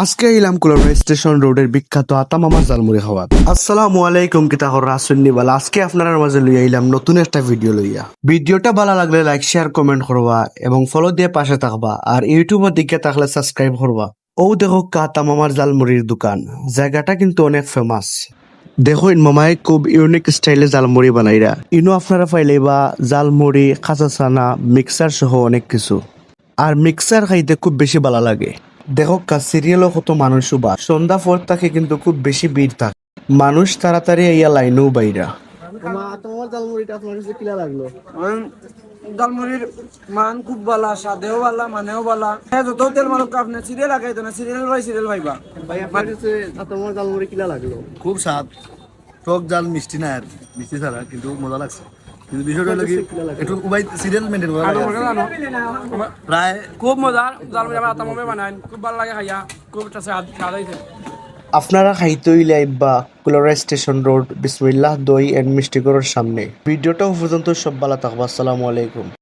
আজকে এলাম কুলাউড়া স্টেশন রোডের বিখ্যাত আতামামা জালমুড়ি খাওয়া। আসসালামু আলাইকুম, কিতা হর রাসুন্নি বালা। আজকে আপনার মাঝে লইয়া এলাম নতুন একটা ভিডিও লইয়া। ভিডিওটা ভালো লাগলে লাইক শেয়ার কমেন্ট করবা এবং ফলো দিয়ে পাশে থাকবা, আর ইউটিউবের দিকে থাকলে সাবস্ক্রাইব করবা। ও দেখো আতামামার জালমুড়ির দোকান, জায়গাটা কিন্তু অনেক ফেমাস। দেখো মামায় খুব ইউনিক স্টাইলে জালমুড়ি বানাইরা। ইনো আপনারা পাইলে বা জালমুড়ি, কাঁচা চানা, মিক্সার সহ অনেক কিছু। আর মিক্সার খাইতে খুব বেশি ভালো লাগে। দেখো সিরিয়ালও কত মানুষ বা সন্ধ্যা পর থাকে কিন্তু খুব বেশি ভিড় থাকে, মানুষ তাড়াতাড়ি ইয়া লাইনেও বাইরা। তোমার জালমুড়িটা আপনার কাছে কিলা লাগলো? ডালমুড়ির মান খুব ভালো, স্বাদেও ভালো, মানেও ভালো। যত তেল মারক আপনি সিরিয়াল লাগাইতো না, সিরিয়াল বাই সিরিয়াল ভাইবা। ভাই আপনার কাছে তোমার জালমুড়ি কিলা লাগলো? খুব স্বাদ, টক জাল মিষ্টি না, আর মিষ্টি ছাড়া, কিন্তু মজা লাগছে। কিন্তু বিষয়টা হলো কি, একটু উবাই সিরিয়াল মেনটেন করা লাগে। প্রায় খুব মজা ডালমুড়ি আমার আতামে বানায়, খুব ভালো লাগে খাইয়া, খুব একটা স্বাদ হইছে। আপনারা খাইতে হইলে বা কুলাউড়া স্টেশন রোড বিসমিল্লাহ দই এন্ড মিষ্টি ঘরের সামনে। ভিডিওটা পর্যন্ত সব ভালো থাকবা। আসসালামু আলাইকুম।